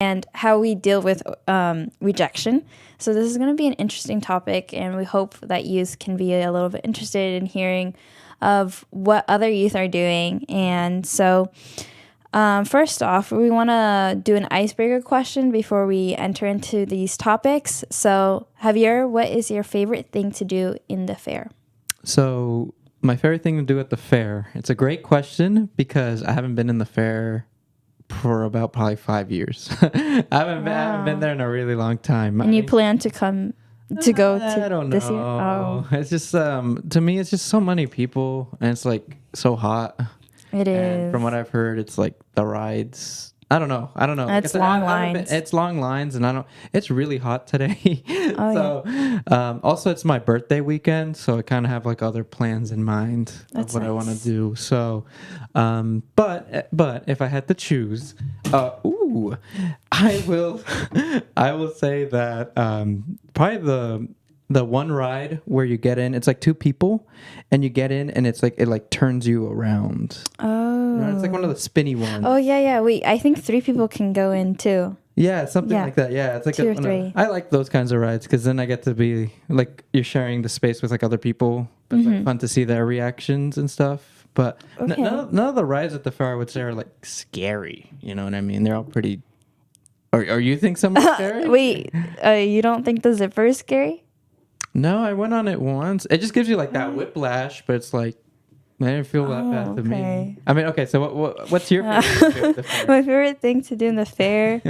and how we deal with rejection. So this is going to be an interesting topic, and we hope that youth can be a little bit interested in hearing of what other youth are doing. And so first off, we want to do an icebreaker question before we enter into these topics. So Javier, what is your favorite thing to do in the fair? So my favorite thing to do at the fair, it's a great question because I haven't been in the fair for about probably 5 years. I haven't been there in a really long time. And you plan to come to go to I don't this year? know. It's just to me, it's just so many people, and it's like so hot. It And is. from what I've heard, it's like the rides. I don't know. It's long lines. It's long lines, and it's really hot today. Also, it's my birthday weekend, so I kind of have like other plans in mind That's of what I want to nice. do. So, but if I had to choose, I will, I will say that probably the one ride where you get in, it's like two people, and you get in, and it's like it turns you around. It's like one of the spinny ones. Oh, yeah. I think 3 people can go in too. Yeah, something Yeah. like that. Yeah, it's like 2 or 3. I like those kinds of rides because then I get to be like you're sharing the space with like other people. It's like fun to see their reactions and stuff. But Okay. none of the rides at the fair I would say are like scary. You know what I mean? They're all pretty. Or you think some are scary? Wait, you don't think the zipper is scary? No, I went on it once. It just gives you like that whiplash, but it's like I didn't feel that bad to okay. me. I mean, okay. So what's your favorite thing at the fair? My favorite thing to do in the fair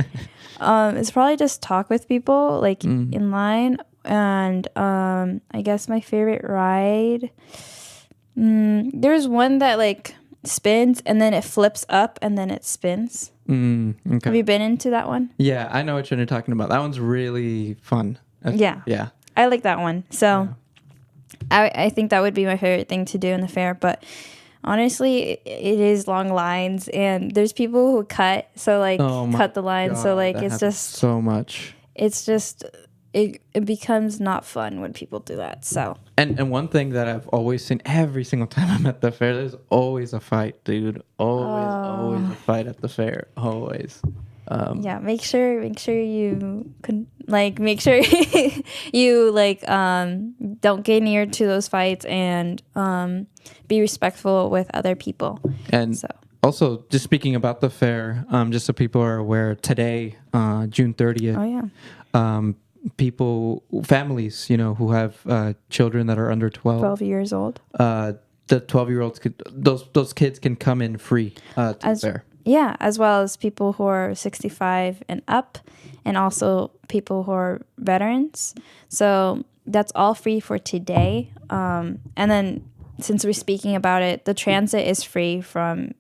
is probably just talk with people like in line. And I guess my favorite ride, there's one that like spins and then it flips up and then it spins. Okay. Have you been into that one? Yeah, I know what you're talking about. That one's really fun. Yeah. Yeah. I like that one. So I think that would be my favorite thing to do in the fair. But honestly, it is long lines and there's people who cut. So like cut the line. So like that it's happens just so much. It's just it becomes not fun when people do that. So And one thing that I've always seen every single time I'm at the fair, there's always a fight, dude. Always a fight at the fair. Always. yeah, make sure you can like make sure you like don't get near to those fights and be respectful with other people. And also, just speaking about the fair, just so people are aware, today, June 30th. Oh yeah. Families, who have children that are under 12 years old. The 12-year-olds those kids can come in free to the fair. Yeah, as well as people who are 65 and up, and also people who are veterans. So that's all free for today. And then since we're speaking about it, the transit is free from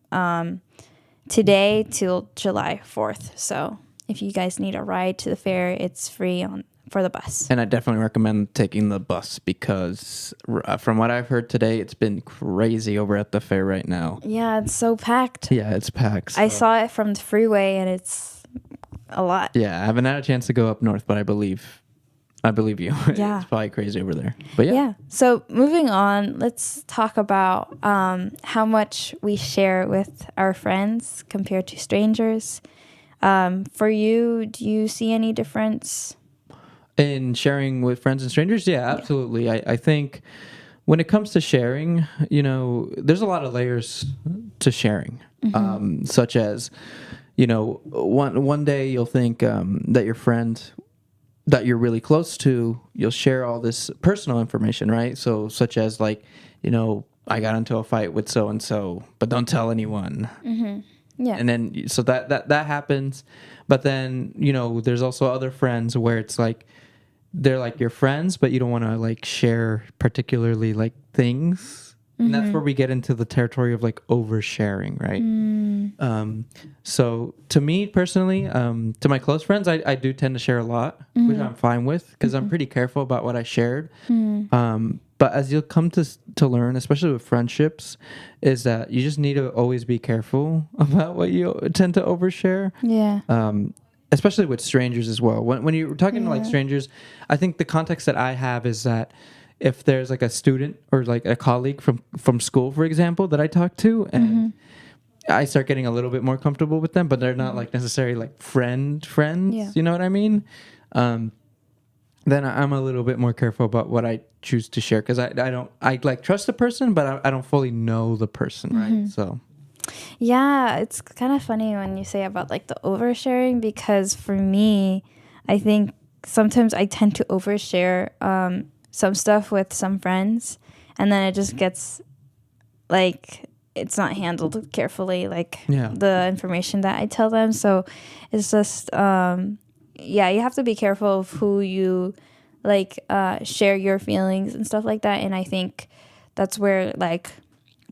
today till July 4th. So if you guys need a ride to the fair, it's free for the bus. And I definitely recommend taking the bus because from what I've heard today, it's been crazy over at the fair right now. Yeah, it's so packed. Yeah, it's packed. So. I saw it from the freeway and it's a lot. Yeah, I haven't had a chance to go up north, but I believe you. Yeah. It's probably crazy over there. But Yeah. So moving on, let's talk about how much we share with our friends compared to strangers. For you, do you see any difference? In sharing with friends and strangers? Yeah, absolutely. I think when it comes to sharing, there's a lot of layers to sharing, such as, one day you'll think that your friend that you're really close to, you'll share all this personal information, right? So such as like, I got into a fight with so-and-so, but don't tell anyone. Yeah. And then, so that happens. But then, there's also other friends where it's like, they're like your friends, but you don't want to like share particularly like things. And that's where we get into the territory of like oversharing, right? So to me personally, to my close friends, I do tend to share a lot, which I'm fine with because I'm pretty careful about what I shared. But as you'll come to learn, especially with friendships, is that you just need to always be careful about what you tend to overshare. Yeah. Especially with strangers as well. When you're talking to like strangers, I think the context that I have is that if there's like a student or like a colleague from school, for example, that I talk to, and I start getting a little bit more comfortable with them, but they're not like necessarily like friends. Yeah. You know what I mean? Then I'm a little bit more careful about what I choose to share because I like trust the person, but I don't fully know the person, right? So Yeah, it's kind of funny when you say about like the oversharing because for me, I think sometimes I tend to overshare some stuff with some friends, and then it just gets like it's not handled carefully, like the information that I tell them. So it's just yeah, you have to be careful of who you like share your feelings and stuff like that. And I think that's where like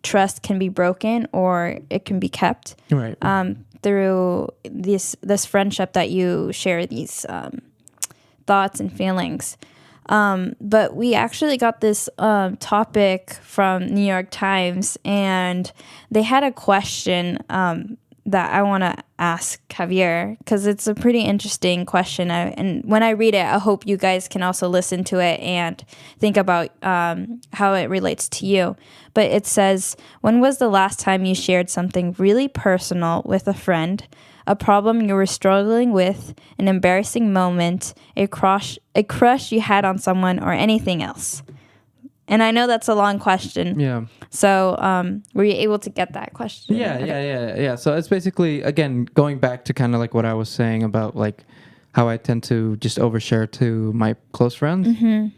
trust can be broken or it can be kept right. Through this friendship that you share these thoughts and feelings. But we actually got this topic from New York Times, and they had a question that I want to ask Javier because it's a pretty interesting question. And when I read it, I hope you guys can also listen to it and think about how it relates to you. But it says, when was the last time you shared something really personal with a friend? A problem you were struggling with, an embarrassing moment, a crush you had on someone, or anything else? And I know that's a long question. Yeah. So were you able to get that question? Yeah. So it's basically, again, going back to kind of like what I was saying about like how I tend to just overshare to my close friends. Mm-hmm.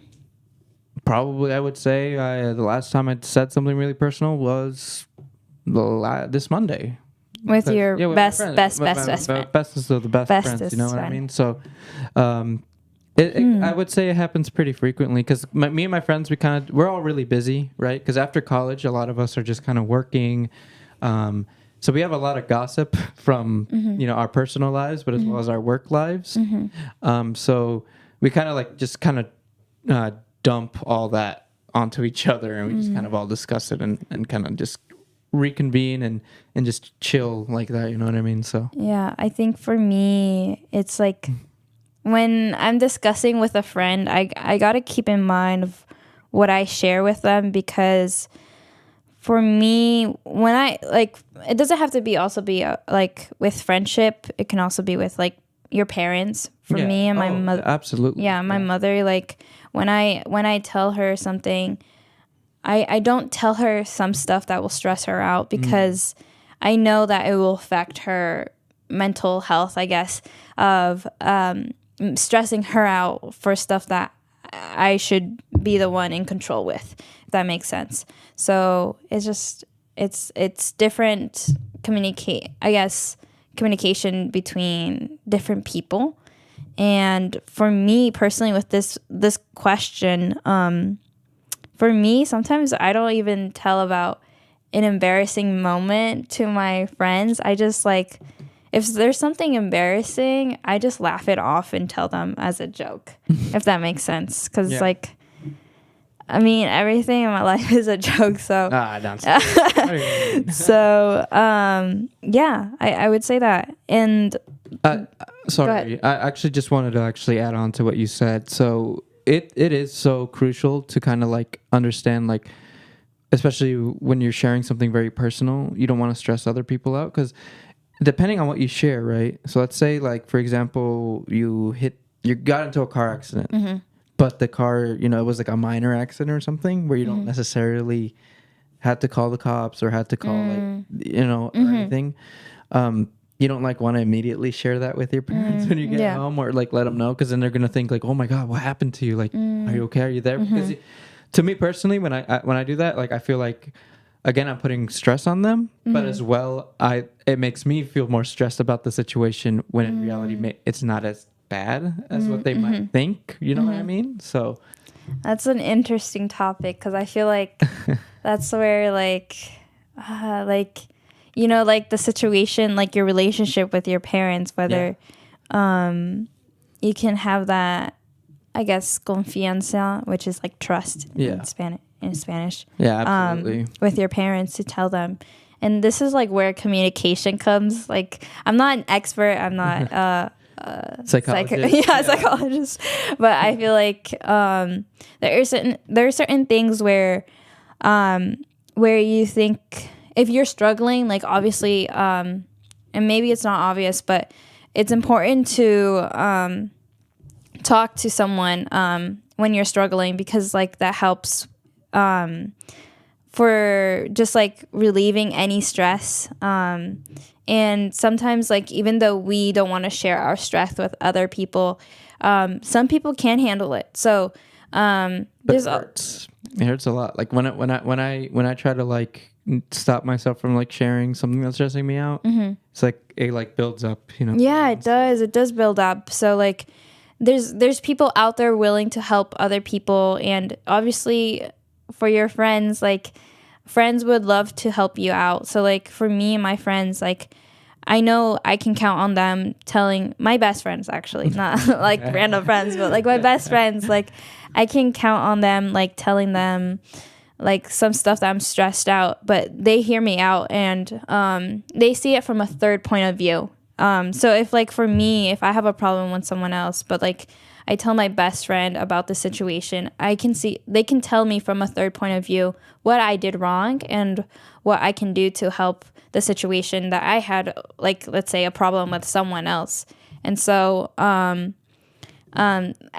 Probably I would say the last time I said something really personal was this Monday. With your best friend. Bestest of the best friends, you know what I mean? So I would say it happens pretty frequently because me and my friends, we're all really busy, right? Because after college, a lot of us are just kind of working. So we have a lot of gossip from, our personal lives, but as well as our work lives. So we kind of like dump all that onto each other and we just kind of all discuss it and kind of just reconvene and just chill like that, you know what I mean? So yeah, I think for me it's like when I'm discussing with a friend, I gotta keep in mind of what I share with them, because for me, when I like, it doesn't have to be like with friendship, it can also be with like your parents. For me and my mother, absolutely. Yeah, my mother, like when I tell her something, I don't tell her some stuff that will stress her out because I know that it will affect her mental health, I guess, of stressing her out for stuff that I should be the one in control with, if that makes sense. So it's just, it's different communication between different people. And for me personally with this question, for me, sometimes I don't even tell about an embarrassing moment to my friends. I just like, if there's something embarrassing, I just laugh it off and tell them as a joke, if that makes sense. Because like, I mean, everything in my life is a joke. So, so yeah, I would say that. And sorry, I actually just wanted to actually add on to what you said. So it is so crucial to kind of like understand, like, especially when you're sharing something very personal, you don't want to stress other people out because depending on what you share, right? So let's say, like, for example, you got into a car accident, but the car, it was like a minor accident or something where you don't necessarily had to call the cops or had to call or anything. You don't like want to immediately share that with your parents when you get home, or like let them know, because then they're gonna think like, oh my god, what happened to you? Like, are you okay? Are you there? Because to me personally, when I do that, like I feel like, again, I'm putting stress on them, but as well, it makes me feel more stressed about the situation when in reality it's not as bad as what they might think. You know what I mean? So that's an interesting topic because I feel like that's where like like the situation, like your relationship with your parents, whether you can have that, I guess, confianza, which is like trust in Spanish. Yeah, absolutely. With your parents to tell them. And this is like where communication comes. Like, I'm not an expert. I'm not psychologist. But I feel like there are certain things where you think if you're struggling, like obviously, and maybe it's not obvious, but it's important to talk to someone when you're struggling, because like that helps for just like relieving any stress. And sometimes, like, even though we don't want to share our stress with other people, some people can handle it. So But there's it hurts a lot. Like when I try to like stop myself from like sharing something that's stressing me out, it's like it like builds up, you know. yeah, it does build up. So like there's people out there willing to help other people, and obviously for your friends, like friends would love to help you out. So like for me and my friends, like I know I can count on them telling my best friends, actually, not like random friends, but like my best friends, like I can count on them, like telling them like some stuff that I'm stressed out, but they hear me out, and they see it from a third point of view. So if like for me, if I have a problem with someone else, but like I tell my best friend about the situation, they can tell me from a third point of view what I did wrong and what I can do to help the situation that I had, like let's say a problem with someone else. And so I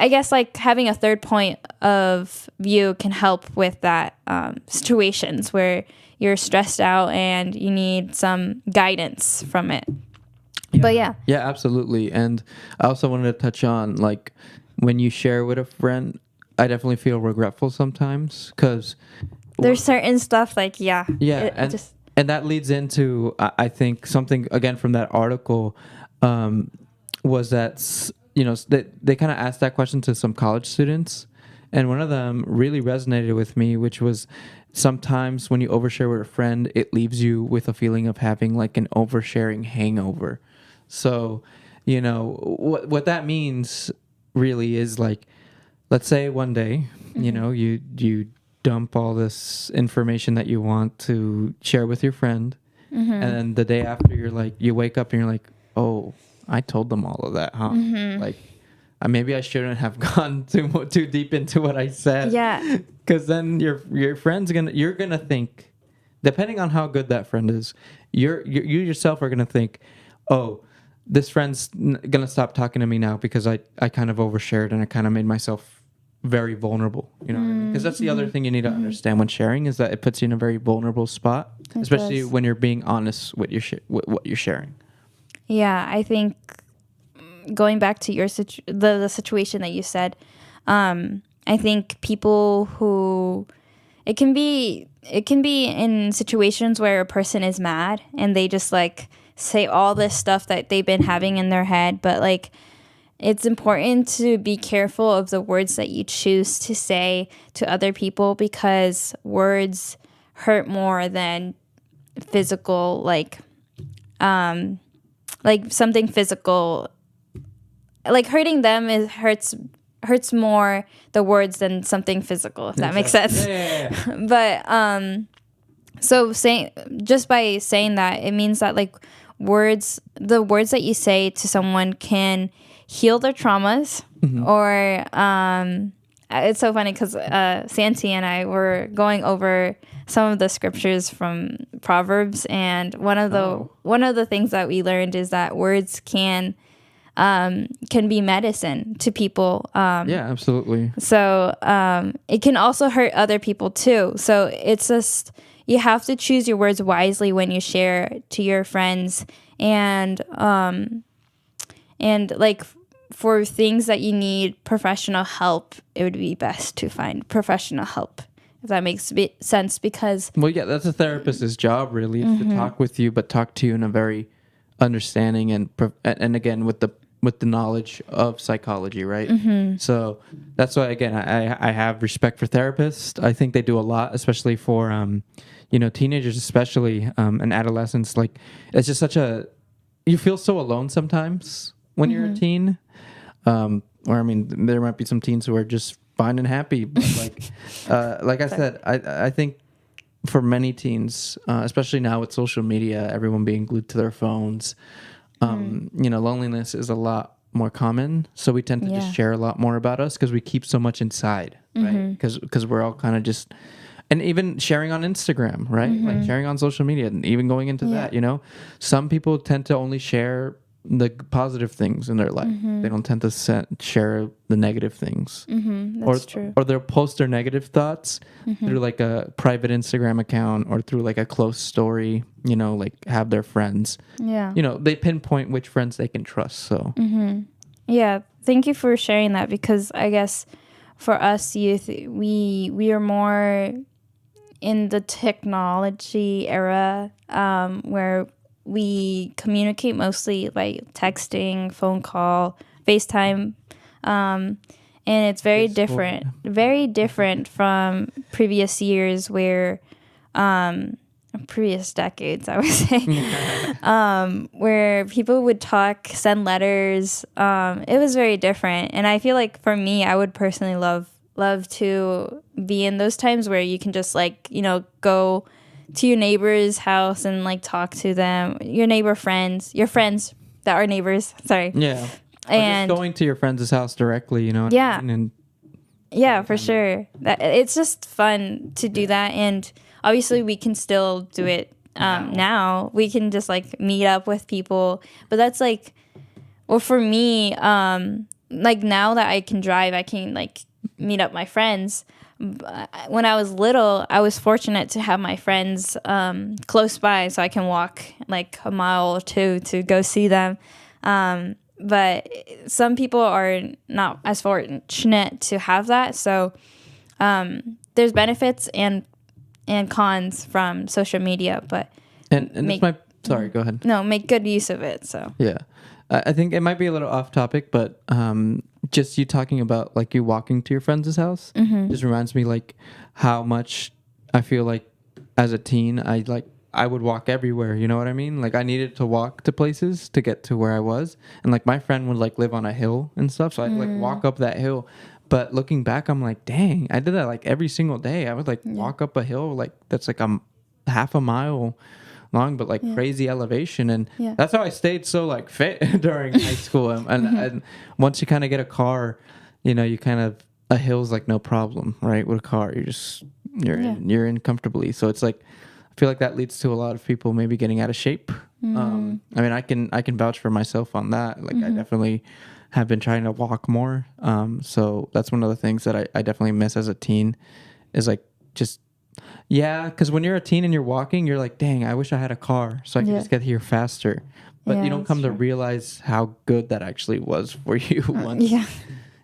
guess like having a third point of view can help with that, situations where you're stressed out and you need some guidance from it. But yeah. Yeah, absolutely. And I also wanted to touch on like when you share with a friend, I definitely feel regretful sometimes because there's certain stuff like, and that leads into, I think, something again from that article, was that, you know, they kind of asked that question to some college students, and one of them really resonated with me, which was sometimes when you overshare with a friend, it leaves you with a feeling of having like an oversharing hangover. So, you know, what that means really is like, let's say one day, you know, you dump all this information that you want to share with your friend, and then the day after you wake up and you're like, oh, I told them all of that, huh? Like, maybe I shouldn't have gone too deep into what I said. Yeah. Because then your friend's you're gonna think, depending on how good that friend is, you yourself are gonna think, oh, this friend's gonna stop talking to me now because I kind of overshared and I kind of made myself very vulnerable. You know what I mean? Because that's the other thing you need to understand when sharing is that it puts you in a very vulnerable spot, especially when you're being honest with what you're sharing. Yeah, I think going back to your the situation that you said, I think people who it can be in situations where a person is mad and they just like say all this stuff that they've been having in their head, but like it's important to be careful of the words that you choose to say to other people, because words hurt more than physical, like something physical, like hurting them hurts more the words than something physical, if that makes sense. Yeah. But so just by saying that, it means that like the words that you say to someone can heal their traumas, or it's so funny because Santi and I were going over some of the scriptures from Proverbs, and one of the things that we learned is that words can be medicine to people. Yeah, absolutely. So it can also hurt other people too. So it's just, you have to choose your words wisely when you share to your friends, and like for things that you need professional help, it would be best to find professional help, if that makes sense. Because that's a therapist's job, really, is to talk with you, but talk to you in a very understanding and again with the knowledge of psychology, right? So that's why, again, I have respect for therapists. I think they do a lot, especially for teenagers, especially and adolescents. Like, it's just you feel so alone sometimes when you're a teen. Or I mean, there might be some teens who are just fine and happy, but like I said, I think for many teens, especially now with social media, everyone being glued to their phones, loneliness is a lot more common. So we tend to just share a lot more about us because we keep so much inside, right? Because we're all kind of just and even sharing on Instagram, right? Like sharing on social media, and even going into that, you know, some people tend to only share the positive things in their life. They don't tend to share the negative things. That's true. Or they'll post their negative thoughts through like a private Instagram account or through like a close story, you know, like have their friends. Yeah. You know, they pinpoint which friends they can trust. So Yeah, thank you for sharing that, because I guess for us youth, we are more in the technology era, where we communicate mostly by texting, phone call, FaceTime, and it's very different from previous years where, previous decades, I would say, where people would talk, send letters. It was very different, and I feel like for me, I would personally love to be in those times where you can just like, you know, go to your neighbor's house and like talk to them, your friends that are neighbors. Sorry. yeah, And just going to your friend's house directly, you know. What Yeah. I mean? And yeah, for sure. It's just fun to do that, and obviously we can still do it now. We can just like meet up with people, but that's like, well, for me, like now that I can drive, I can like meet up my friends. When I was little, I was fortunate to have my friends close by, so I can walk like a mile or two to go see them. But some people are not as fortunate to have that. So there's benefits and cons from social media, but and that's my sorry. Go ahead. no, make good use of it. So Yeah. I think it might be a little off topic, but just you talking about like you walking to your friend's house just reminds me like how much I feel like as a teen I would walk everywhere, you know what I mean? Like I needed to walk to places to get to where I was, and like my friend would like live on a hill and stuff, so I'd like walk up that hill. But looking back, I'm like, dang, I did that like every single day. I would like walk up a hill like that's like half a mile long, but like crazy elevation, and that's how I stayed so like fit during high school. And once you kind of get a car, you know, you kind of a hill's like no problem, right? With a car, you're in comfortably. So it's like I feel like that leads to a lot of people maybe getting out of shape. I mean, I can vouch for myself on that. Like I definitely have been trying to walk more. So that's one of the things that I definitely miss as a teen is like just. Yeah, because when you're a teen and you're walking, you're like, dang, I wish I had a car so I could just get here faster. But you don't come to realize how good that actually was for you once,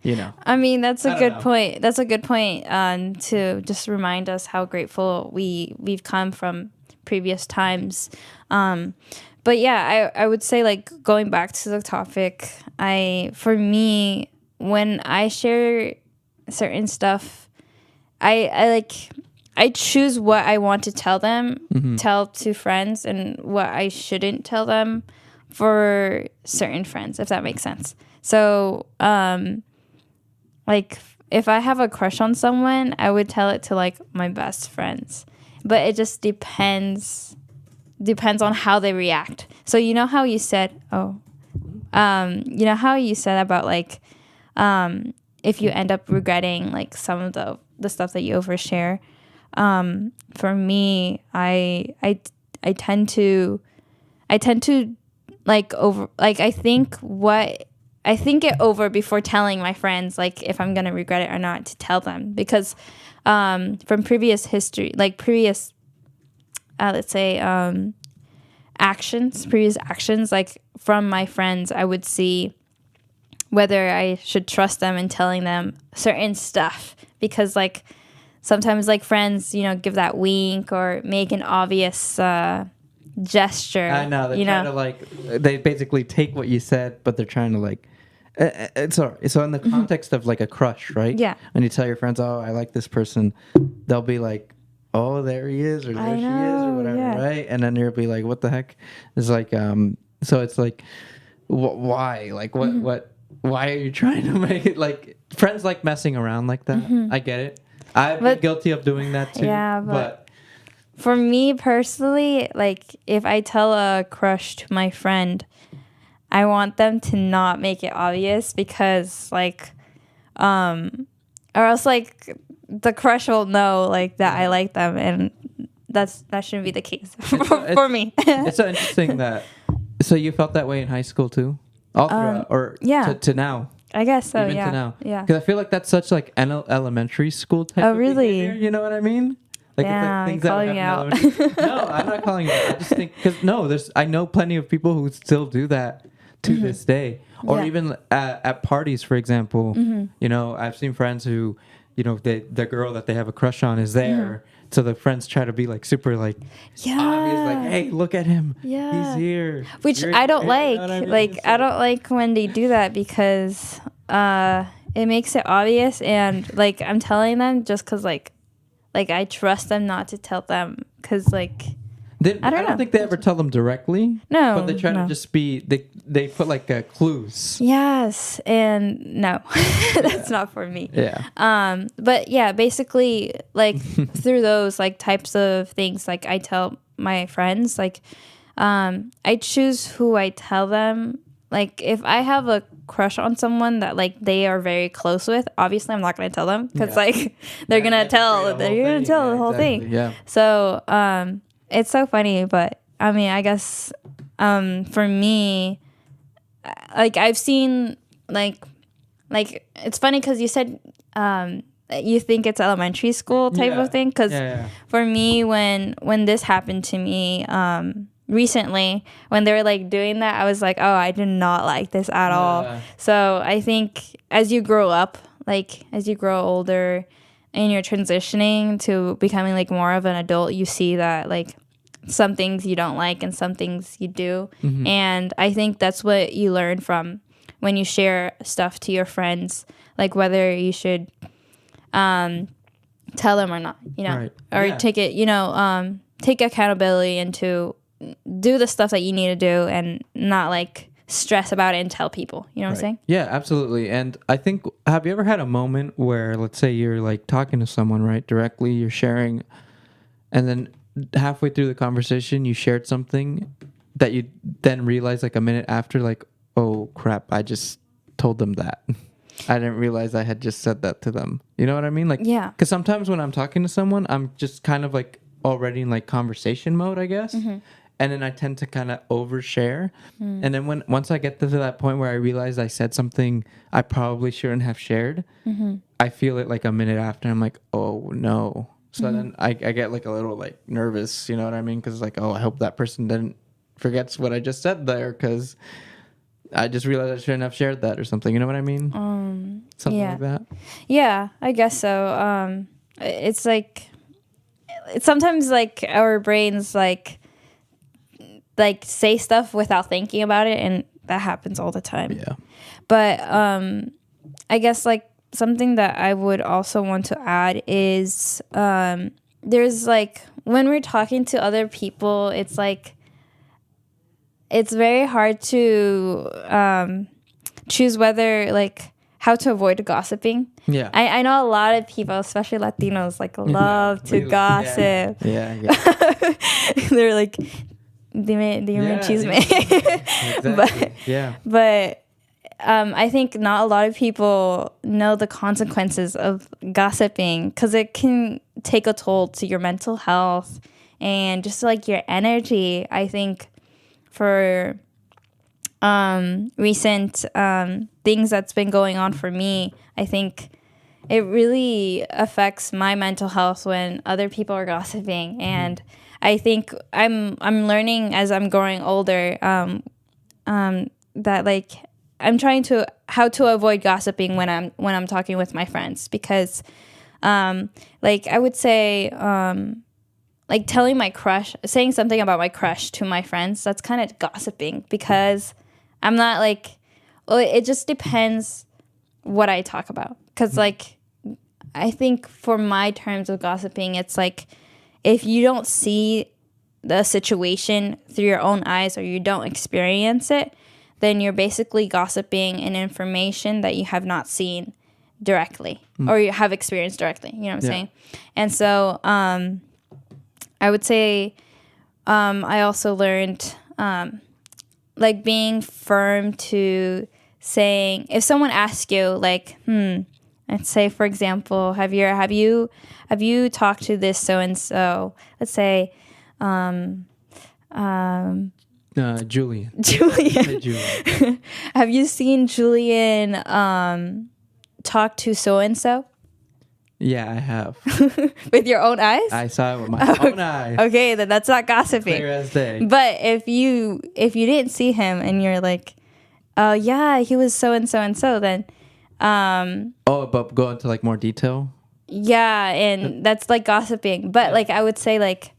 you know. I mean, that's a good point. That's a good point to just remind us how grateful we've come from previous times. But yeah, I would say like going back to the topic, for me, when I share certain stuff, I choose what I want to tell them, tell to friends, and what I shouldn't tell them for certain friends, if that makes sense. So, like, if I have a crush on someone, I would tell it to, like, my best friends. But it just depends on how they react. So, you know how you said, about, like, if you end up regretting, like, some of the stuff that you overshare. For me, I tend to like I think it over before telling my friends, like if I'm gonna regret it or not, to tell them, because from previous history, like previous let's say previous actions, like from my friends, I would see whether I should trust them in telling them certain stuff, because like sometimes like friends, you know, give that wink or make an obvious gesture. I know they try to like they basically take what you said, but they're trying to like. So in the context of like a crush, right? Yeah. When you tell your friends, "Oh, I like this person," they'll be like, "Oh, there he is," or "There she is," or whatever, right? And then you'll be like, "What the heck?" It's like, so it's like, why? Like, what? Why are you trying to make it like friends like messing around like that? I get it. I've been guilty of doing that too. Yeah, but for me personally, like if I tell a crush to my friend, I want them to not make it obvious, because like or else like the crush will know like that I like them, and that shouldn't be the case for me. It's so interesting that. So you felt that way in high school too, all throughout, or to now. I guess so. Even Yeah. to now. Yeah. Because I feel like that's such like elementary school type. Oh, of really? behavior, you know what I mean? Like, Damn, things calling me that out. No, I'm not calling you out. I just think because I know plenty of people who still do that to this day, or even at parties, for example. You know, I've seen friends who, you know, the girl that they have a crush on is there. So the friends try to be like super like obvious, like, hey, look at him. Yeah. He's here. Which I don't like. You know what I mean? Like, I don't like when they do that because it makes it obvious, and like I'm telling them just because like I trust them not to tell them because like I don't think they ever tell them directly. No, but they try to just be. They put like clues. Yes, and no, that's not for me. Yeah. But yeah, basically, like through those like types of things, like I tell my friends, like, I choose who I tell them. Like if I have a crush on someone that like they are very close with, obviously I'm not gonna tell them because like they're gonna tell the whole thing. Yeah. So it's so funny, but I mean, I guess for me, like I've seen like it's funny because you said you think it's elementary school type of thing because for me when this happened to me recently when they were like doing that, I was like, oh, I did not like this at all. So I think as you grow up, like as you grow older and you're transitioning to becoming like more of an adult, you see that like some things you don't like and some things you do. And I think that's what you learn from when you share stuff to your friends, like whether you should tell them or not, you know, or take it, you know, take accountability and to do the stuff that you need to do and not like stress about it and tell people, you know what I'm saying? Yeah, absolutely. And I think, have you ever had a moment where, let's say you're like talking to someone, right, directly, you're sharing, and then halfway through the conversation, you shared something that you then realize like a minute after, like, oh crap, I just told them that. I didn't realize I had just said that to them. You know what I mean? Like, yeah. Because sometimes when I'm talking to someone, I'm just kind of like already in like conversation mode, I guess. And then I tend to kind of overshare. And then once I get to that point where I realize I said something I probably shouldn't have shared, I feel it like a minute after. I'm like, oh no. So then I get like a little like nervous, you know what I mean? Because like, oh, I hope that person didn't forgets what I just said there because I just realized I shouldn't have shared that or something. You know what I mean? Something like that. Yeah, I guess so. It's like sometimes like our brains like say stuff without thinking about it, and that happens all the time. Yeah. But I guess like something that I would also want to add is there's like when we're talking to other people, it's like it's very hard to choose whether like how to avoid gossiping. Yeah. I know a lot of people, especially Latinos, like love to gossip. Yeah. They're like, dime chisme. Exactly. But I think not a lot of people know the consequences of gossiping because it can take a toll to your mental health and just like your energy. I think for recent things that's been going on for me, I think it really affects my mental health when other people are gossiping. And I think I'm learning as I'm growing older that like I'm trying to how to avoid gossiping when I'm talking with my friends because like I would say like telling my crush, saying something about my crush to my friends, that's kind of gossiping because I'm not like, well, it just depends what I talk about. Because like, I think for my terms of gossiping, it's like, if you don't see the situation through your own eyes or you don't experience it, then you're basically gossiping an information that you have not seen directly or you have experienced directly. You know what I'm saying? And so, I would say I also learned like being firm to saying if someone asks you like let's say, for example, have you talked to this so and so? Let's say, Julian. Julian. Hey, Julian. Have you seen Julian talk to so and so Yeah, I have. with your own eyes? I saw it with my own eyes. Okay, then that's not gossiping. Clear as day. But if you didn't see him and you're like, oh yeah, he was so and so and so, then but go into like more detail. yeah, and that's like gossiping. But like I would say, like,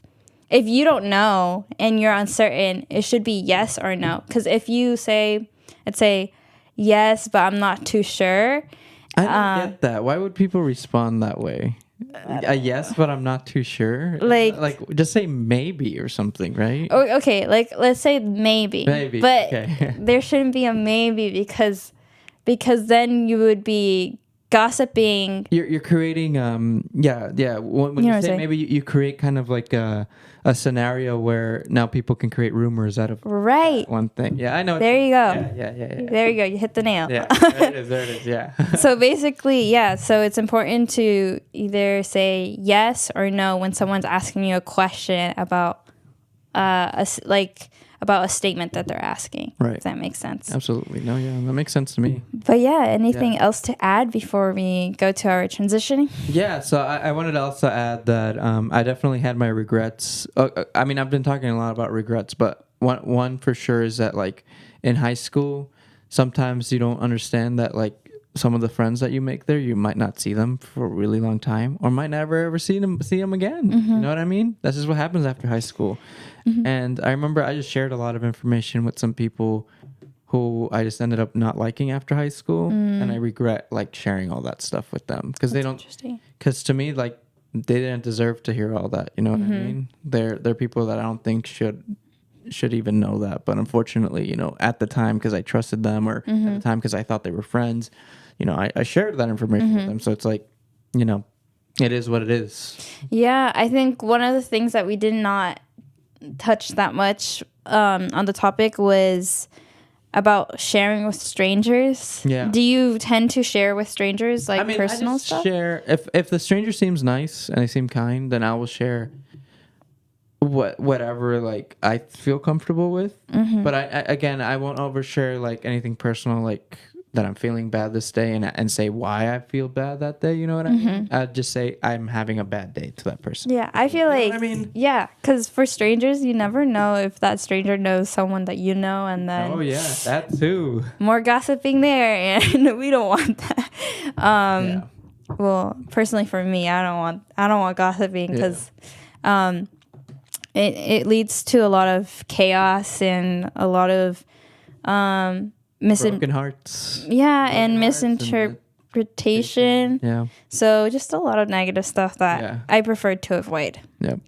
if you don't know and you're uncertain, it should be yes or no. Because if you say, let's say, yes, but I'm not too sure. I don't get that. Why would people respond that way? Yes, but I'm not too sure. Like just say maybe or something, right? Okay, like let's say maybe. Maybe, But okay. there shouldn't be a maybe because then you would be gossiping. You're creating When You you know what I'm say saying? maybe, you create kind of like a scenario where now people can create rumors out of Right. one thing. Yeah, I know. There you go. Yeah. There you go. You hit the nail. Yeah, there it is. Yeah. So basically, yeah. So it's important to either say yes or no when someone's asking you a question about about a statement that they're asking. Right. Does that make sense? Absolutely. No, yeah, that makes sense to me. But yeah, anything else to add before we go to our transitioning? Yeah, so I wanted to also add that I definitely had my regrets. I mean, I've been talking a lot about regrets, but one for sure is that, like, in high school, sometimes you don't understand that, like, some of the friends that you make there, you might not see them for a really long time, or might never ever see them again. You know what I mean? That's just what happens after high school. And I remember I just shared a lot of information with some people who I just ended up not liking after high school, and I regret, like, sharing all that stuff with them because they don't. Because to me, like, they didn't deserve to hear all that. You know what I mean? They're people that I don't think should even know that. But unfortunately, you know, at the time, because I trusted them, or at the time because I thought they were friends, you know, I shared that information with them. So it's like, you know, it is what it is. Yeah, I think one of the things that we did not touch that much on the topic was about sharing with strangers. Yeah. Do you tend to share with strangers, like, personal I just stuff? share if the stranger seems nice and they seem kind, then I will share whatever, like, I feel comfortable with. But I won't overshare, like, anything personal, like that I'm feeling bad this day, and say why I feel bad that day. You know what I mean? I'd just say I'm having a bad day to that person. Yeah, I feel like, what I mean? Yeah, because for strangers, you never know if that stranger knows someone that you know, and then Oh yeah, that too. more gossiping there, and we don't want that. Well, personally for me, I don't want gossiping because it leads to a lot of chaos and a lot of Broken hearts. Yeah, and hearts and misinterpretation. Yeah. So just a lot of negative stuff that I prefer to avoid. Yep.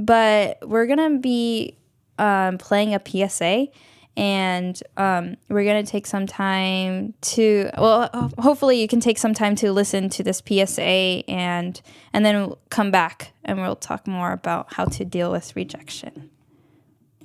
But we're gonna be playing a PSA, and we're gonna take some time to. Well, hopefully you can take some time to listen to this PSA, and then we'll come back and we'll talk more about how to deal with rejection.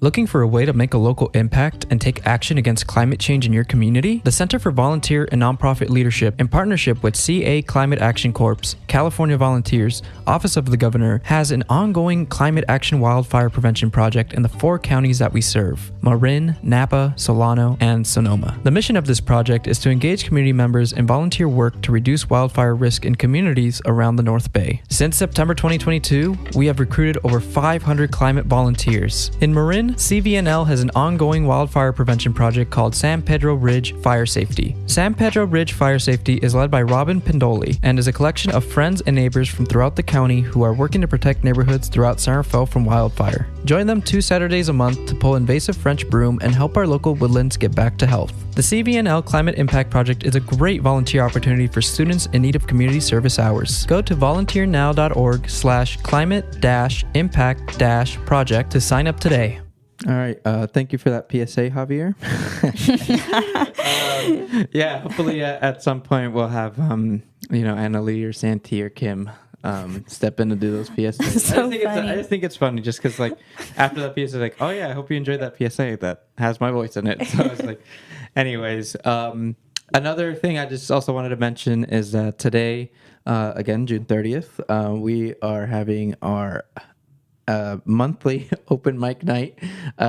Looking for a way to make a local impact and take action against climate change in your community? The Center for Volunteer and Nonprofit Leadership, in partnership with CA Climate Action Corps, California Volunteers, Office of the Governor, has an ongoing climate action wildfire prevention project in the 4 counties that we serve: Marin, Napa, Solano, and Sonoma. The mission of this project is to engage community members in volunteer work to reduce wildfire risk in communities around the North Bay. Since September 2022, we have recruited over 500 climate volunteers. In Marin, CVNL has an ongoing wildfire prevention project called San Pedro Ridge Fire Safety. San Pedro Ridge Fire Safety is led by Robin Pindoli and is a collection of friends and neighbors from throughout the county who are working to protect neighborhoods throughout San Rafael from wildfire. Join them 2 Saturdays a month to pull invasive French broom and help our local woodlands get back to health. The CVNL Climate Impact Project is a great volunteer opportunity for students in need of community service hours. Go to volunteernow.org/climate-impact-project to sign up today. All right. Thank you for that PSA, Javier. Yeah. Hopefully, at some point we'll have Annalie or Santi or Kim step in to do those PSAs. So I just think it's funny, just because, like, after that PSA, like, oh yeah, I hope you enjoyed that PSA that has my voice in it. So it's like, anyways, Another thing I just also wanted to mention is that today, again, June 30th, we are having our monthly open mic night,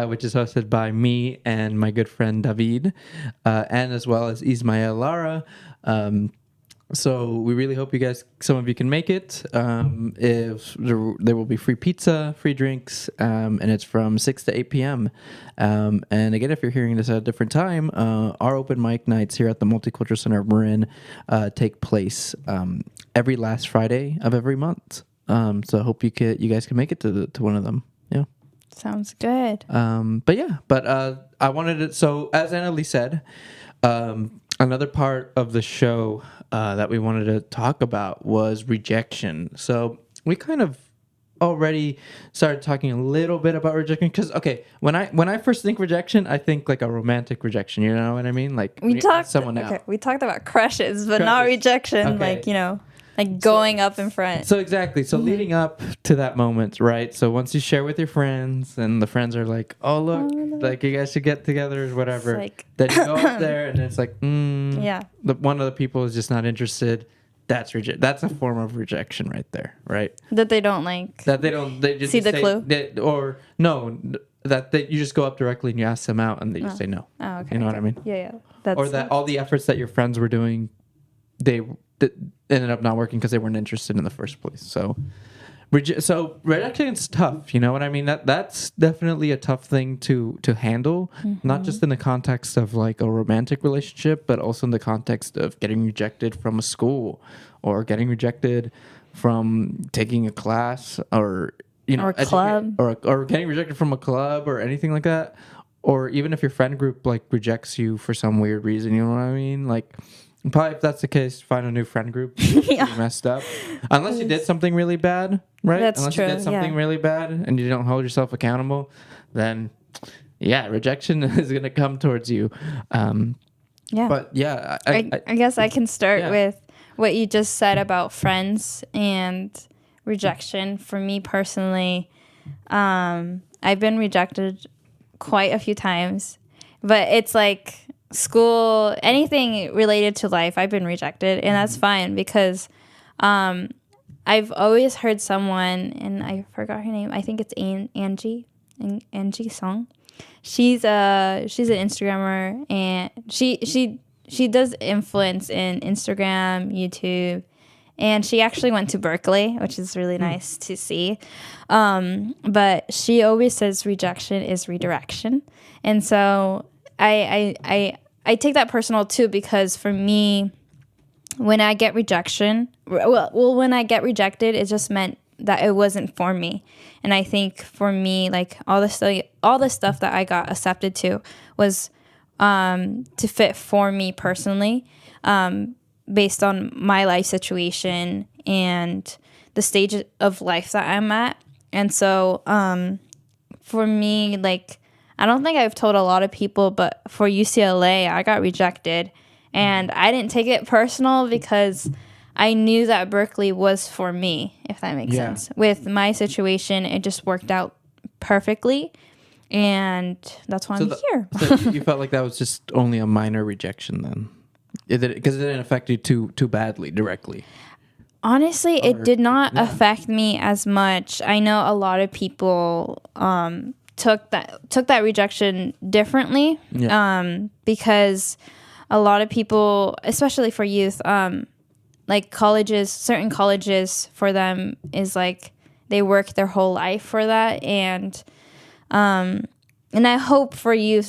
which is hosted by me and my good friend David, and as well as Ismael Lara. So we really hope some of you can make it. If there will be free pizza, free drinks, and it's from 6 to 8 p.m. And again, if you're hearing this at a different time, our open mic nights here at the Multicultural Center of Marin take place every last Friday of every month. So I hope you guys can make it to one of them. Yeah. Sounds good. But I wanted to, so as Annalie said, another part of the show that we wanted to talk about was rejection. So we kind of already started talking a little bit about rejection because, okay, when I first think rejection, I think like a romantic rejection. You know what I mean? Like we talked someone out. Okay, we talked about crushes, but not rejection. Okay. Like, you know, like going up in front. So exactly. So leading up to that moment, right? So once you share with your friends and the friends are like, oh, look, like you guys should get together or whatever. Like, then you go up there and it's like, yeah. One of the people is just not interested. That's That's a form of rejection right there, right? That they don't like. That they don't. They just see the say, clue? That you just go up directly and you ask them out and they just say no. Oh, okay. You know what I mean? Yeah. That's Or that all the efforts that your friends were doing, they ended up not working because they weren't interested in the first place. So rejection is tough. You know what I mean? That's definitely a tough thing to handle, not just in the context of like a romantic relationship, but also in the context of getting rejected from a school or getting rejected from taking a class or or a club or getting rejected from a club or anything like that. Or even if your friend group like rejects you for some weird reason, you know what I mean? Like, probably if that's the case, find a new friend group. Yeah. You messed up. Unless you did something really bad, right? That's Unless true, you did something really bad and you don't hold yourself accountable, then yeah, rejection is going to come towards you. Yeah. But yeah, I guess I can start with what you just said about friends and rejection. For me personally, I've been rejected quite a few times, but it's like school, anything related to life, I've been rejected, and that's fine because I've always heard someone, and I forgot her name. I think it's Angie Song. She's an Instagrammer, and she does influence in Instagram, YouTube, and she actually went to Berkeley, which is really nice to see. But she always says rejection is redirection, and so I take that personal too, because for me, when I get rejection, when I get rejected, it just meant that it wasn't for me. And I think for me, like all the stuff that I got accepted to was to fit for me personally, based on my life situation and the stage of life that I'm at. And so for me, like, I don't think I've told a lot of people, but for UCLA, I got rejected. And I didn't take it personal because I knew that Berkeley was for me, if that makes sense. With my situation, it just worked out perfectly. And that's why I'm here. So you felt like that was just only a minor rejection then? Because it didn't affect you too badly directly? Honestly, it did not affect me as much. I know a lot of people took that rejection differently, because a lot of people, especially for youth, like certain colleges for them is like they work their whole life for that, and I hope for you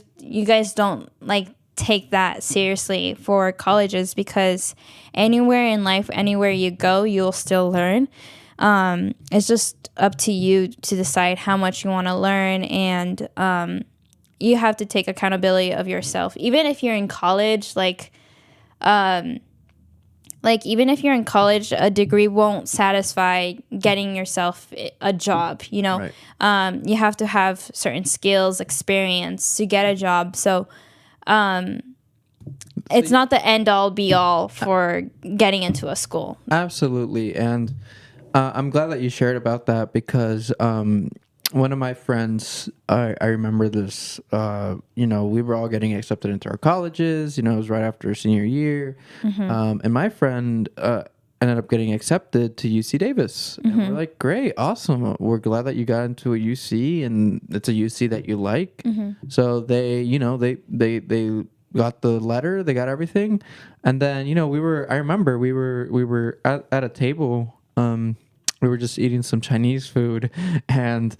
guys don't like take that seriously for colleges, because anywhere in life, anywhere you go, you'll still learn. It's just up to you to decide how much you want to learn, and you have to take accountability of yourself. Even if you're in college, even if you're in college, a degree won't satisfy getting yourself a job, you know? Right. You have to have certain skills, experience to get a job. So it's not the end all be all for getting into a school. Absolutely. And I'm glad that you shared about that, because one of my friends, I remember this, we were all getting accepted into our colleges, it was right after senior year. And my friend ended up getting accepted to UC Davis. And we're like, great, awesome. We're glad that you got into a UC and it's a UC that you like. So they got the letter, they got everything. And then, I remember we were at a table, we were just eating some Chinese food, and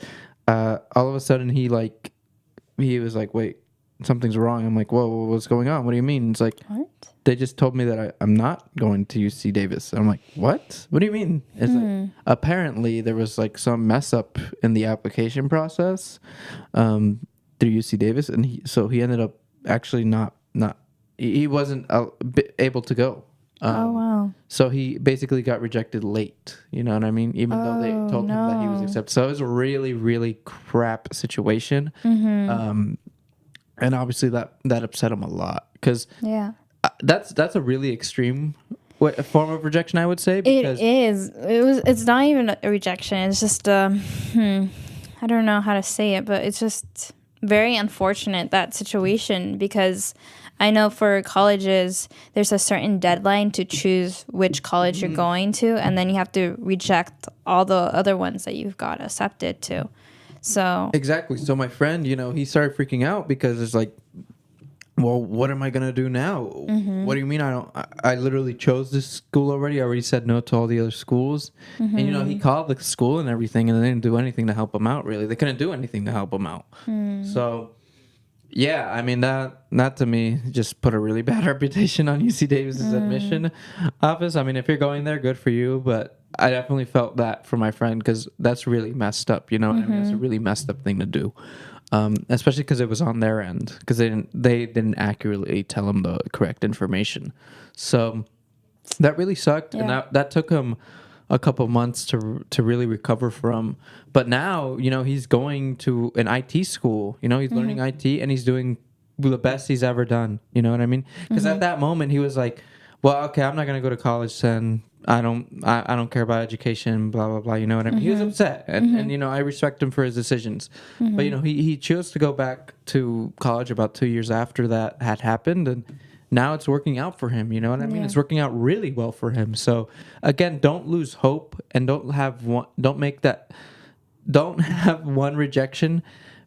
all of a sudden he was like, wait, something's wrong. I'm like, whoa, what's going on? What do you mean? It's like, What? they just told me that I'm not going to UC Davis. I'm like, what? What do you mean? It's like, apparently there was like some mess up in the application process through UC Davis, and he ended up actually he wasn't able to go. Oh, wow. So he basically got rejected late, you know what I mean? Even though they told him that he was accepted. So it was a really, really crap situation. And obviously that upset him a lot, because that's a really extreme form of rejection, I would say. Because it is. It's not even a rejection. It's just, I don't know how to say it, but it's just very unfortunate, that situation, because I know for colleges, there's a certain deadline to choose which college you're going to, and then you have to reject all the other ones that you've got accepted to. So exactly. So my friend, he started freaking out, because it's like, well, what am I gonna do now? What do you mean I literally chose this school already? I already said no to all the other schools. And he called the school and everything, and they didn't do anything to help him out, really. They couldn't do anything to help him out. So yeah, I mean, that to me just put a really bad reputation on UC Davis's admission office. I mean, if you're going there, good for you, but I definitely felt that for my friend, because that's really messed up, I mean, it's a really messed up thing to do. Especially because it was on their end, because they didn't accurately tell him the correct information. So that really sucked, and that took him a couple months to really recover from. But now, he's going to an IT school. He's learning IT, and he's doing the best he's ever done. You know what I mean? Because at that moment, he was like, well, okay, I'm not going to go to college then. I don't care about education, blah, blah, blah. You know what I mean? He was upset, and I respect him for his decisions. But, he chose to go back to college about 2 years after that had happened, and now it's working out for him. You know what I mean? It's working out really well for him. So, again, don't lose hope, and don't have one rejection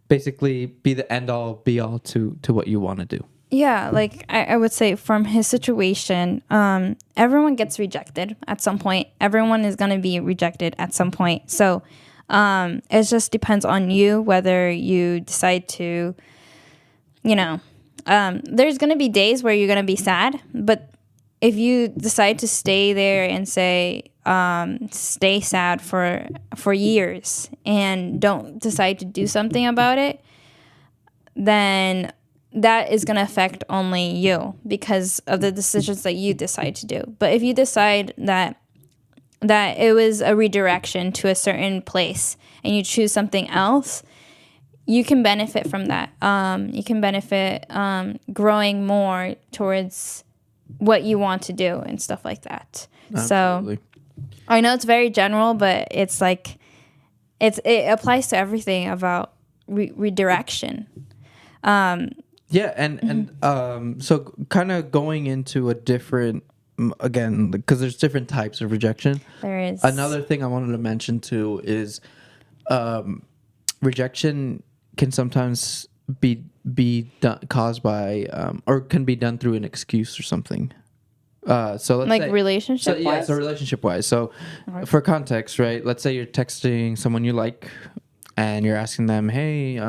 basically be the end all be all to what you want to do. yeah, like I would say from his situation, everyone gets rejected at some point. Everyone is going to be rejected at some point. So it just depends on you whether you decide to, there's going to be days where you're going to be sad. But if you decide to stay there and say, stay sad for years and don't decide to do something about it, then that is going to affect only you because of the decisions that you decide to do. But if you decide that it was a redirection to a certain place and you choose something else, you can benefit from that. You can benefit growing more towards what you want to do and stuff like that. Absolutely. So I know it's very general, but it's like it applies to everything about redirection. Yeah, and so kind of going into a different, again, because there's different types of rejection. There is. Another thing I wanted to mention too is rejection can sometimes be caused by or can be done through an excuse or something. So let's say relationship wise? So relationship wise. So for context, right? Let's say you're texting someone you like and you're asking them, hey,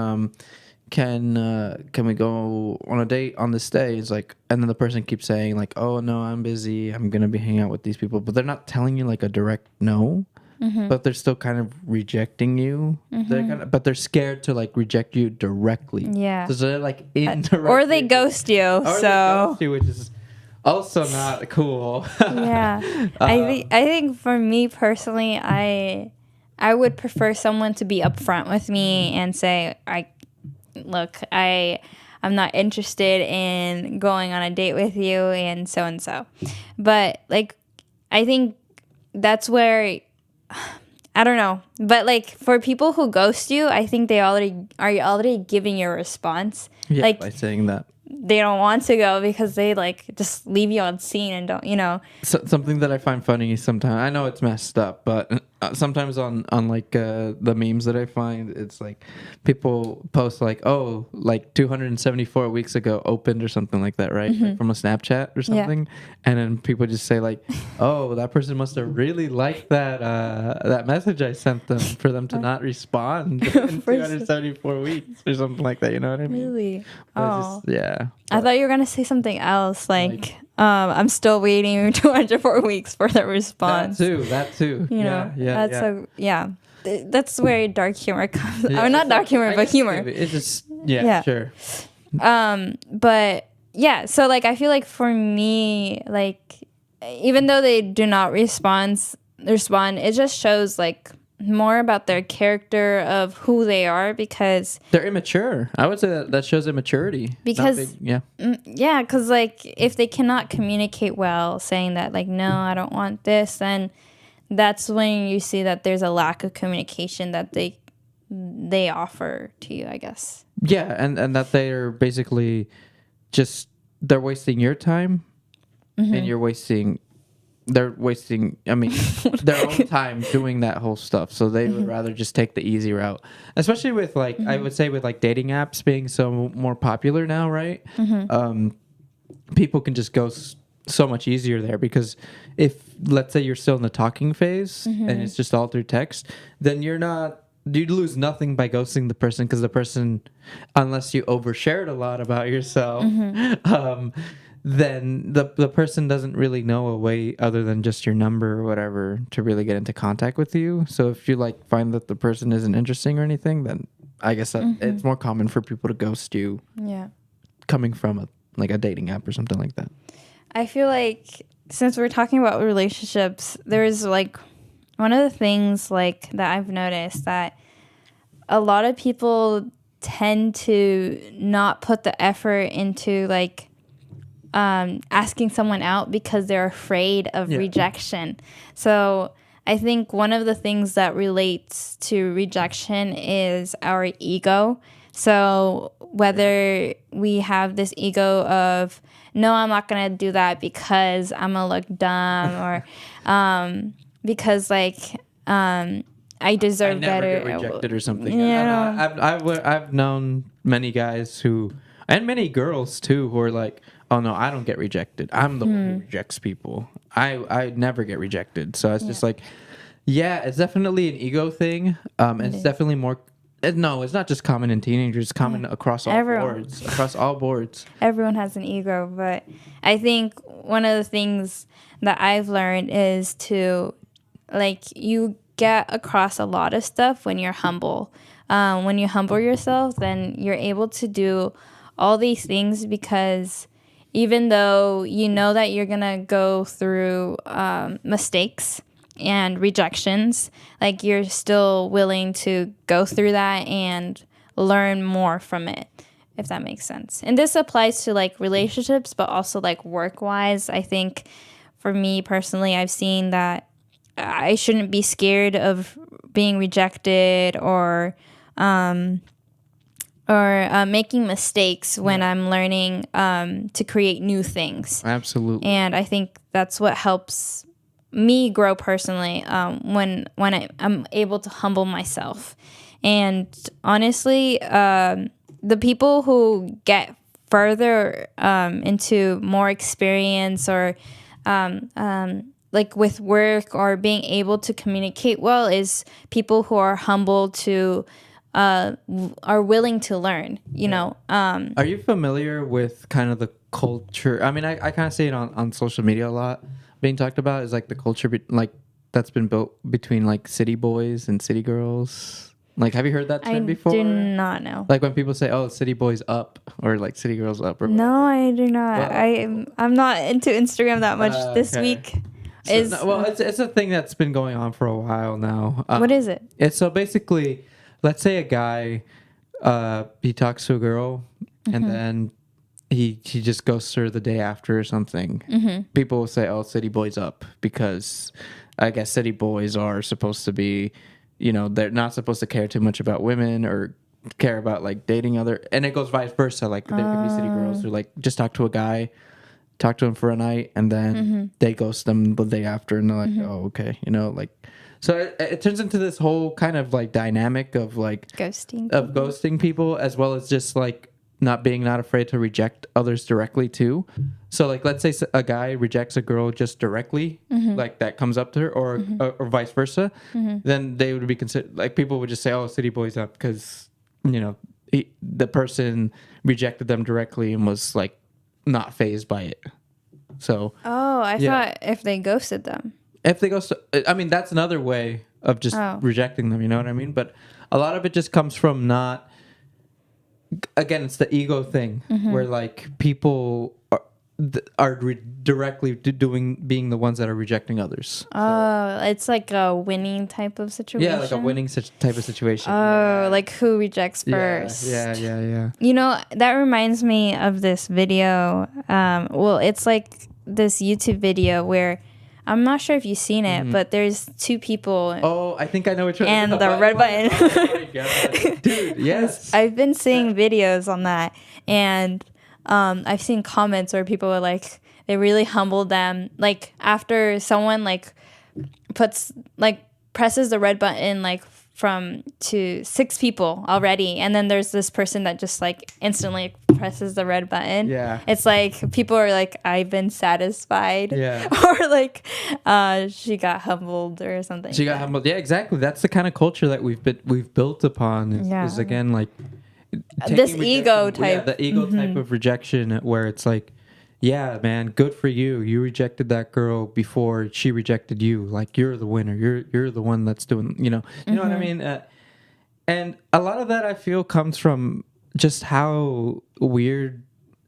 can we go on a date on this day? It's like, and then the person keeps saying like, oh no, I'm busy, I'm gonna be hanging out with these people, but they're not telling you like a direct no, but they're still kind of rejecting you. But they're scared to like reject you directly. Yeah. So they're like indirectly, or they ghost you. They ghost you, which is also not cool. Yeah. I think for me personally, I would prefer someone to be upfront with me and say, look, I'm not interested in going on a date with you and so. But like, I think that's where I don't know. But like for people who ghost you, I think they already giving you a response. Yeah, like by saying that. they don't want to go because they like just leave you on scene and don't, So, something that I find funny is sometimes, I know it's messed up, but sometimes on like the memes that I find, it's like people post like, oh, like 274 weeks ago opened or something like that, right? Like from a Snapchat or something. And then people just say like, oh, that person must have really liked that message I sent them for them to not respond in 274 weeks or something like that. You know what I mean? really. But it's just, yeah. I thought you were gonna say something else, like I'm still waiting 204 weeks for the response. That too. That's where dark humor comes. Yeah, Oh, not dark humor, but humor. It's just sure. But yeah, so like I feel like for me, like even though they do not respond, it just shows like more about their character of who they are, because They're immature. I would say that shows immaturity. Because yeah. because like if they cannot communicate well, saying that like no, I don't want this, then that's when you see that there's a lack of communication that they offer to you, I guess. Yeah, and that they're basically they're wasting your time, and they're wasting their own time doing that whole stuff. So they would rather just take the easy route, especially with like I would say with like dating apps being so more popular now, right? People can just go so much easier there, because if let's say you're still in the talking phase and it's just all through text, then you'd lose nothing by ghosting the person, because the person, unless you overshared a lot about yourself, then the person doesn't really know a way other than just your number or whatever to really get into contact with you. So if you like find that the person isn't interesting or anything, then I guess that it's more common for people to ghost you. Yeah. Coming from a dating app or something like that. I feel like since we're talking about relationships, there's like one of the things like that I've noticed, that a lot of people tend to not put the effort into like asking someone out because they're afraid of rejection. So I think one of the things that relates to rejection is our ego. So whether we have this ego of, no, I'm not going to do that because I'm going to look dumb, or because like I deserve better. I never get rejected or something. I've known many guys and many girls too, who are like, oh no, I don't get rejected. I'm the one who rejects people. I never get rejected. So it's just like, yeah, it's definitely an ego thing. It's definitely more. No, it's not just common in teenagers. It's common across all boards. Across all boards. Everyone has an ego, but I think one of the things that I've learned is to, like, you get across a lot of stuff when you're humble. When you humble yourself, then you're able to do all these things, because even though you know that you're gonna go through mistakes and rejections, like you're still willing to go through that and learn more from it, if that makes sense. And this applies to like relationships, but also like work wise. I think for me personally, I've seen that I shouldn't be scared of being rejected or making mistakes when I'm learning to create new things. Absolutely. And I think that's what helps me grow personally when I'm able to humble myself. And honestly, the people who get further into more experience or like with work or being able to communicate well is people who are humble to are willing to learn, you know. Are you familiar with kind of the culture? I mean, I kind of see it on social media a lot being talked about, is like the culture like that's been built between like city boys and city girls. Like, have you heard that term before? I do not know. Like when people say, "Oh, city boys up," or like city girls up. Or no, I do not. Well, I'm not into Instagram that much. This week is it's a thing that's been going on for a while now. What is it? It's so basically, let's say a guy, he talks to a girl, and then he just goes through the day after or something. People will say, "Oh, city boys up," because I guess city boys are supposed to be, they're not supposed to care too much about women or care about like dating other, and it goes vice versa. Like there could be city girls who like just talk to a guy, talk to him for a night, and then they ghost them the day after, and they're like, oh, okay, like. So it turns into this whole kind of like dynamic of like ghosting people, as well as just like not afraid to reject others directly too. So like, let's say a guy rejects a girl just directly, like that comes up to her, or vice versa, then they would be considered, like, people would just say, oh, city boys up, because the person rejected them directly and was like not fazed by it. So I thought if they ghosted them. If they ghost, I mean, that's another way of just rejecting them, you know what I mean? But a lot of it just comes from not, again, it's the ego thing, where like people are directly being the ones that are rejecting others. Oh, it's like a winning type of situation. Yeah, like a winning type of situation. Oh, like who rejects first? Yeah. That reminds me of this video. Well, it's like this YouTube video where, I'm not sure if you've seen it, but there's two people. Oh, I think I know which one. And the red button. Oh my god, dude! Yes, I've been seeing videos on that, and I've seen comments where people were like, they really humbled them. Like after someone like presses the red button like from to 6 people already, and then there's this person that just like instantly presses the red button. Yeah, it's like people are like, I've been satisfied. Yeah, or like she got humbled or something. She got humbled. Yeah, exactly. That's the kind of culture that we've built upon. Is again like this ego type. The ego type of rejection, where it's like, yeah, man, good for you. You rejected that girl before she rejected you. Like, you're the winner. You're the one that's doing, you know what I mean? And a lot of that I feel comes from just how weird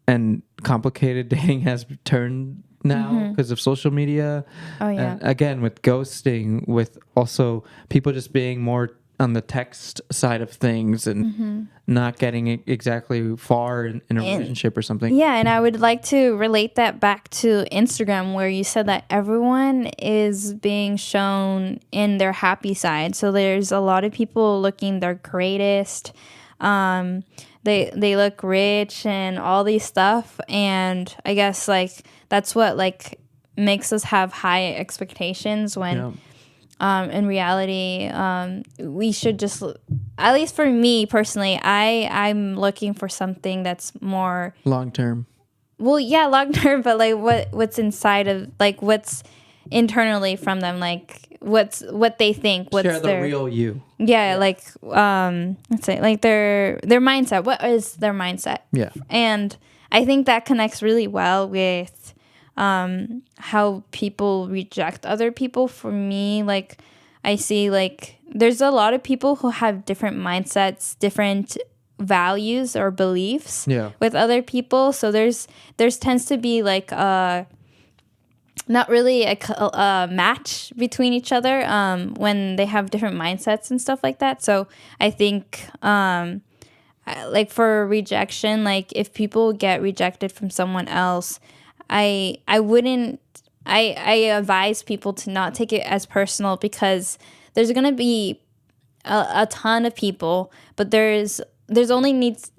and complicated dating has turned now because of social media. Oh, yeah. And again, with ghosting, with also people just being more on the text side of things and not getting exactly far in a relationship or something. Yeah, and I would like to relate that back to Instagram, where you said that everyone is being shown in their happy side. So there's a lot of people looking their greatest. They look rich and all these stuff, and I guess like that's what like makes us have high expectations when in reality, we should just, at least for me personally, I'm looking for something that's more long term. Well, yeah, long term, but like what's inside of, like what's internally from them, like what they think, what's share the real you. Yeah, like let's say like their mindset. What is their mindset? Yeah, and I think that connects really well with how people reject other people. For me, like I see like there's a lot of people who have different mindsets, different values or beliefs with other people. So there's tends to be like not really a match between each other when they have different mindsets and stuff like that. So I think like for rejection, like if people get rejected from someone else, I advise people to not take it as personal, because there's gonna be a ton of people, but there only needs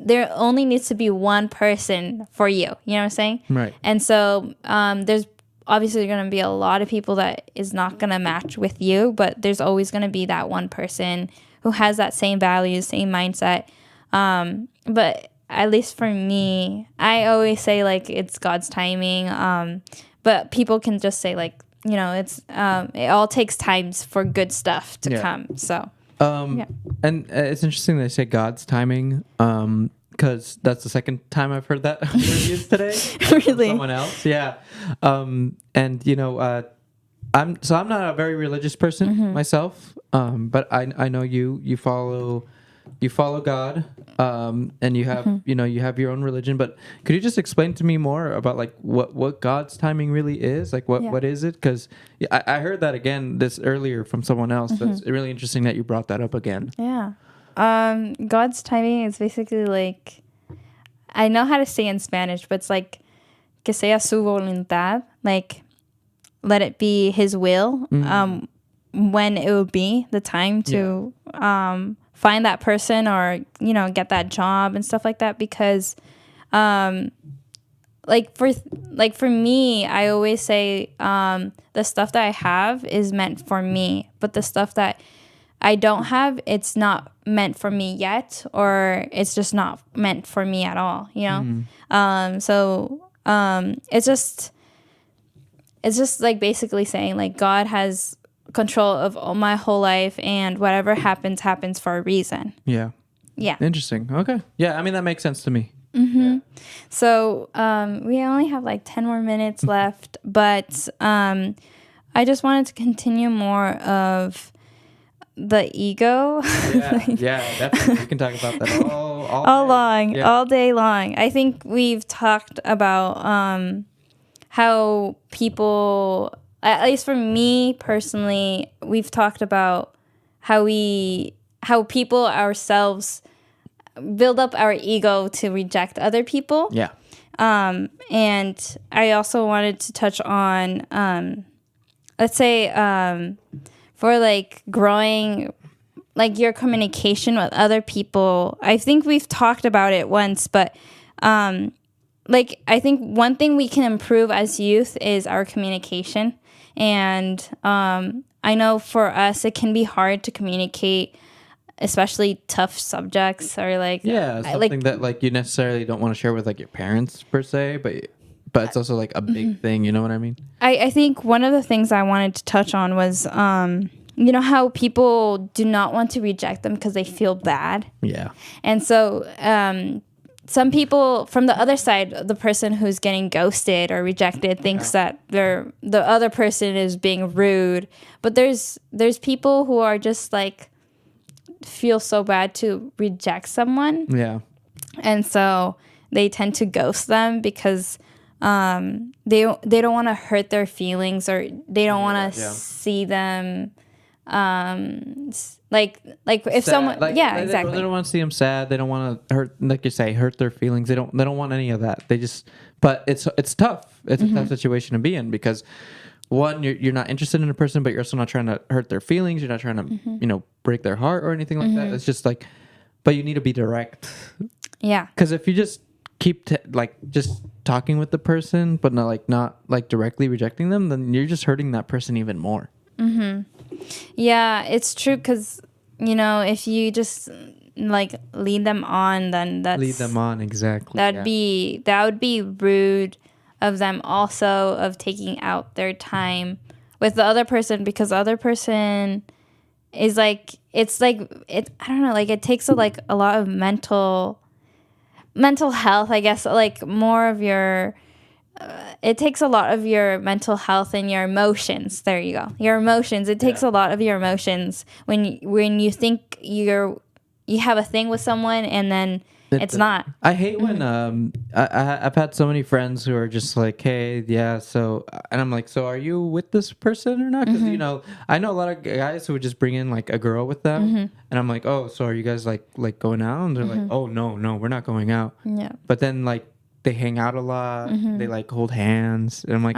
to be one person for you. You know what I'm saying? Right. And so there's obviously gonna be a lot of people that is not gonna match with you, but there's always gonna be that one person who has that same values, same mindset. But at least for me, I always say like it's God's timing. But people can just say like, it's it all takes times for good stuff to come. So and it's interesting they say God's timing, because that's the second time I've heard that used today. Really? Someone else, yeah. I'm not a very religious person myself, but I know you follow God, and you have you have your own religion. But could you just explain to me more about like what God's timing really is? Like what is it? Because I heard that again this earlier from someone else. That's really interesting that you brought that up again. Yeah, God's timing is basically like, I know how to say in Spanish, but it's like que sea su voluntad, like let it be his will, when it will be the time to find that person, or get that job and stuff like that. Because for me, I always say the stuff that I have is meant for me, but the stuff that I don't have, it's not meant for me yet, or it's just not meant for me at all, it's just like basically saying like God has control of all my whole life, and whatever happens for a reason. Yeah. Interesting. Okay. Yeah, I mean that makes sense to me. Yeah. So we only have like 10 more minutes left, but I just wanted to continue more of the ego. Yeah, definitely. We can talk about that all day long. I think we've talked about how people, at least for me personally, we've talked about how people ourselves build up our ego to reject other people. Yeah. And I also wanted to touch on, let's say, for like growing, like your communication with other people. I think we've talked about it once, but like I think one thing we can improve as youth is our communication. And I know for us it can be hard to communicate, especially tough subjects, or like something that like you necessarily don't want to share with like your parents per se, but it's also like a big thing, you know what I mean? I think one of the things I wanted to touch on was how people do not want to reject them because they feel bad. Yeah. And so some people from the other side, the person who's getting ghosted or rejected thinks that the other person is being rude, but there's people who are just like feel so bad to reject someone. Yeah. And so they tend to ghost them because they don't want to hurt their feelings, or they don't want to see them like if sad. Someone exactly, they don't want to see them sad. They don't want to hurt, like you say, hurt their feelings. They don't want any of that. They just, but it's tough. It's a tough situation to be in, because one, you're not interested in a person, but you're also not trying to hurt their feelings. You're not trying to break their heart or anything like that. It's just like, but you need to be direct. Yeah. Because if you just keep just talking with the person, but not directly rejecting them, then you're just hurting that person even more. Yeah, it's true, because if you just like lead them on, then exactly. That would be rude of them, also of taking out their time with the other person, because the other person is I don't know, like it takes a lot of mental health, I guess, like more of your it takes a lot of your mental health and your emotions. There you go. Your emotions. It takes a lot of your emotions when you think you have a thing with someone, and then it's not. I hate when I've had so many friends who are just like, hey, yeah, so, and I'm like, so are you with this person or not? Because I know a lot of guys who would just bring in like a girl with them, and I'm like, oh, so are you guys like going out? And they're like, oh, no, we're not going out. Yeah. But then like they hang out a lot. They like hold hands, and I'm like,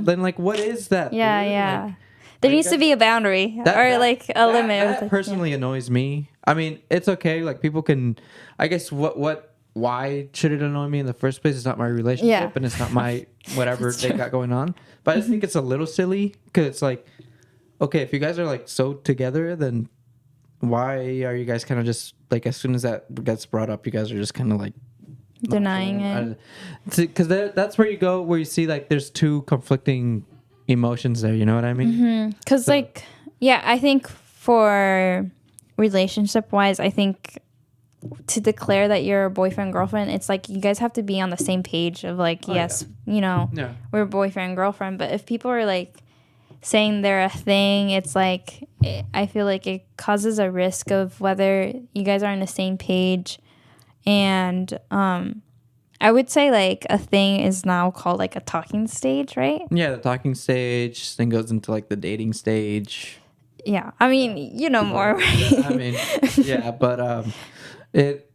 then what is that? Yeah, dude? Yeah. Like, there needs to be a boundary or like a limit. That personally annoys me. I mean, it's okay. Like people can, I guess. Why should it annoy me in the first place? It's not my relationship, and it's not my whatever they got going on. But I just think it's a little silly, because it's like, okay, if you guys are like so together, then why are you guys kind of just like, as soon as that gets brought up, you guys are just kind of like denying it? Because that's where you see like there's two conflicting emotions there, you know what I mean? Because I think for relationship wise, I think to declare that you're a boyfriend girlfriend, it's like you guys have to be on the same page of like, we're boyfriend girlfriend. But if people are like saying they're a thing, it's like I feel like it causes a risk of whether you guys are on the same page. And I would say like a thing is now called like a talking stage, right? Yeah, the talking stage then goes into like the dating stage. Yeah, I mean, more, right? I mean, yeah, but it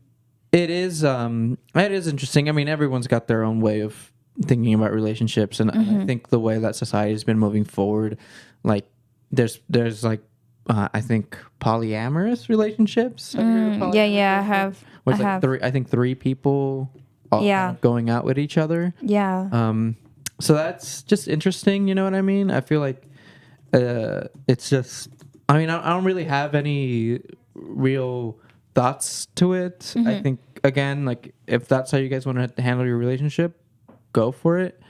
is interesting. I mean, everyone's got their own way of thinking about relationships, and I think the way that society has been moving forward, like there's like I think polyamorous relationships. Have you heard of Yeah, polyamorous I have. where I it's like have. I think three people all kind of going out with each other. Yeah. So that's just interesting. You know what I mean? I feel like it's just. I mean, I don't really have any real thoughts to it. I think again, like if that's how you guys want to handle your relationship, go for it.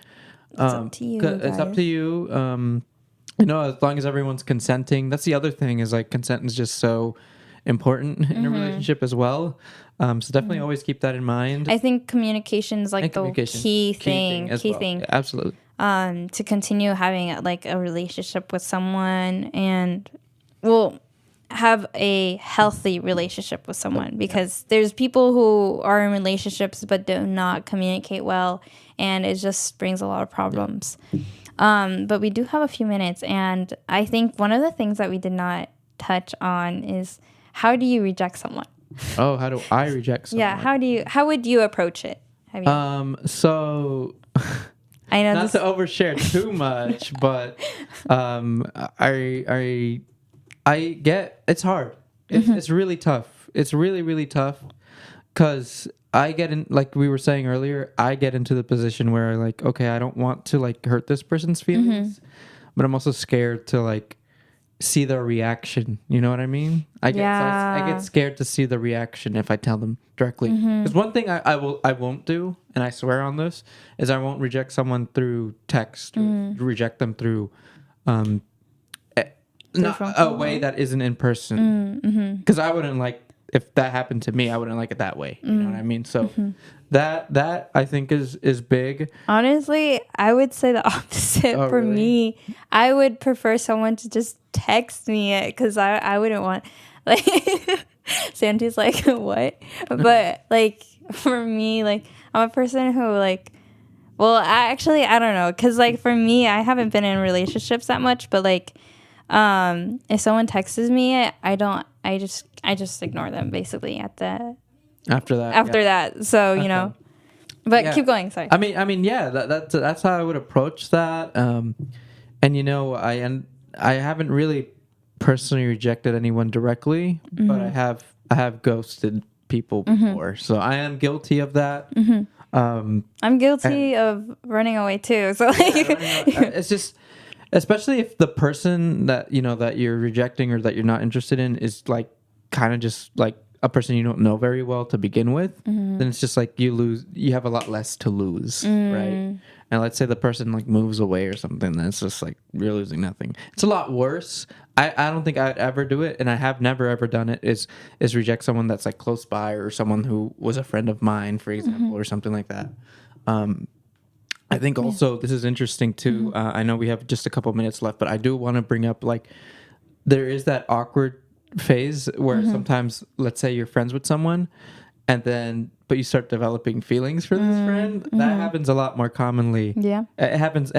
It's up to you. It's up to you. You know, as long as everyone's consenting. That's the other thing is like consent is just so important in a relationship as well. So definitely always keep that in mind. I think communication is like the key thing. Yeah, absolutely. To continue having like a relationship with someone and have a healthy relationship with someone, because there's people who are in relationships but do not communicate well, and it just brings a lot of problems. But we do have a few minutes, and I think one of the things that we did not touch on is, how do you reject someone? Oh, how do I reject someone? Yeah, how would you approach it? So I know not to overshare too much, but I get it's hard. It's really tough. It's really, really tough because I get in, like we were saying earlier, I get into the position where I like, okay, I don't want to like hurt this person's feelings, but I'm also scared to like see their reaction. You know what I mean? I get scared to see the reaction if I tell them directly. Because one thing I won't do, and I swear on this, is I won't reject someone through text or reject them through not a way that isn't in person. Because I wouldn't like, if that happened to me, I wouldn't like it that way. You know what I mean? So that I think is big. Honestly, I would say the opposite for really? me. I would prefer someone to just text me it, because I wouldn't want, like, Sandy's like, what? But like for me, like I'm a person who like, well, I don't know, because like for me, I haven't been in relationships that much, but like if someone texts me, I just ignore them basically after that. So, you know, but keep going. Sorry. I mean, yeah, that's how I would approach that. And you know, I haven't really personally rejected anyone directly, but I have ghosted people before, so I am guilty of that. I'm guilty of running away too. So like, it's just, especially if the person that you know that you're rejecting or that you're not interested in is like kind of just like a person you don't know very well to begin with, then it's just like you have a lot less to lose, right? And let's say the person like moves away or something, then it's just like you're losing nothing. It's a lot worse. I don't think I'd ever do it, and I have never ever done it, is reject someone that's like close by or someone who was a friend of mine, for example, or something like that. I think also this is interesting too. I know we have just a couple minutes left, but I do want to bring up like there is that awkward phase where sometimes, let's say you're friends with someone, and then but you start developing feelings for this friend. That happens a lot more commonly. yeah. It happens.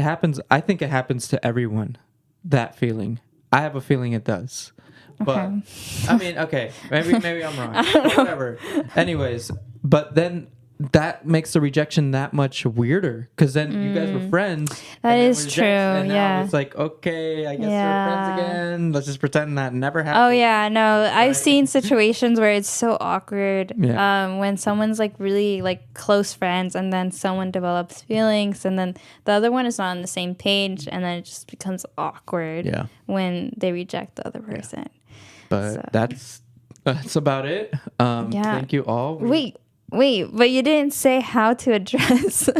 I think it happens to everyone. That feeling. I have a feeling it does. But I mean, okay, maybe I'm wrong. Whatever. Anyways, but then that makes the rejection that much weirder, because then you guys were friends. That is true. And now Yeah. it's like, okay, I guess we're friends again. Let's just pretend that never happened. Oh yeah, no, I've seen situations where it's so awkward. When someone's like really like close friends, and then someone develops feelings, and then the other one is not on the same page, and then it just becomes awkward. Yeah. When they reject the other person. But that's about it. Thank you all. Wait, but you didn't say how to address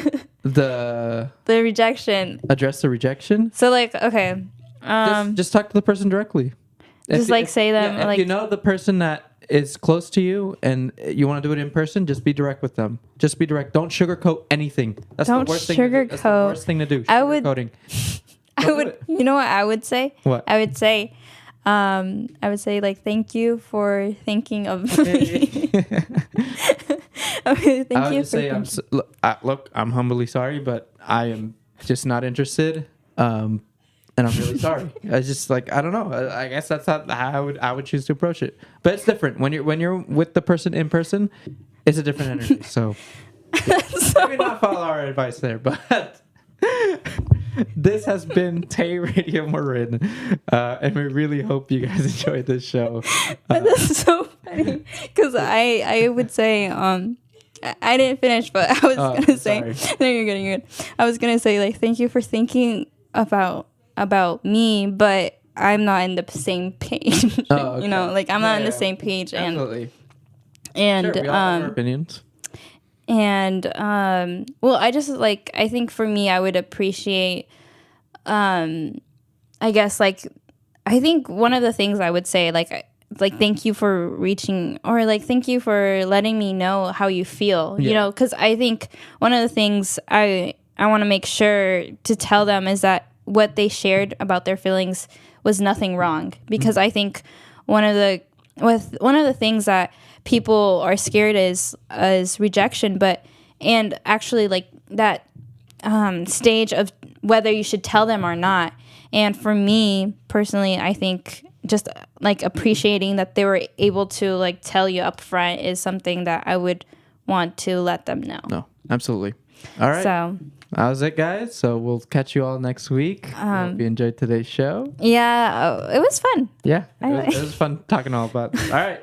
the rejection. Address the rejection. So like, okay, just talk to the person directly. Say them if like, you know the person that is close to you and you want to do it in person, just be direct with them. Just be direct. Don't sugarcoat anything. That's Don't the worst thing. sugarcoat. That's the worst thing to do. Sugarcoating. I would. You know what I would say? What? I would say like, thank you for thinking of me. Okay, thank you for thinking. Look, I'm humbly sorry, but I am just not interested. And I'm really sorry. I just like, I don't know. I guess that's not how I would choose to approach it. But it's different when you're with the person in person. It's a different energy. So Maybe not follow our advice there, but this has been Tay Radio Marin, and we really hope you guys enjoyed this show. That's so funny because I would say I didn't finish, but I was gonna say sorry. no, you're good, you're good. I was gonna say like thank you for thinking about me, but I'm not in the same page. Oh, okay. You know, like I'm not in the same page, Absolutely. and Sure, we all have our opinions. and well, I just like I think for me, I would appreciate, I guess like I think one of the things I would say like thank you for reaching, or like thank you for letting me know how you feel, you know, because I think one of the things I want to make sure to tell them is that what they shared about their feelings was nothing wrong, because I think one of the things that people are scared is rejection, and actually like that stage of whether you should tell them or not. And for me personally, I think just like appreciating that they were able to like tell you up front is something that I would want to let them know. No, absolutely. All right. So that was it, guys. So we'll catch you all next week. Hope you enjoyed today's show. yeah, it was fun. Yeah, it was fun talking all about. All right.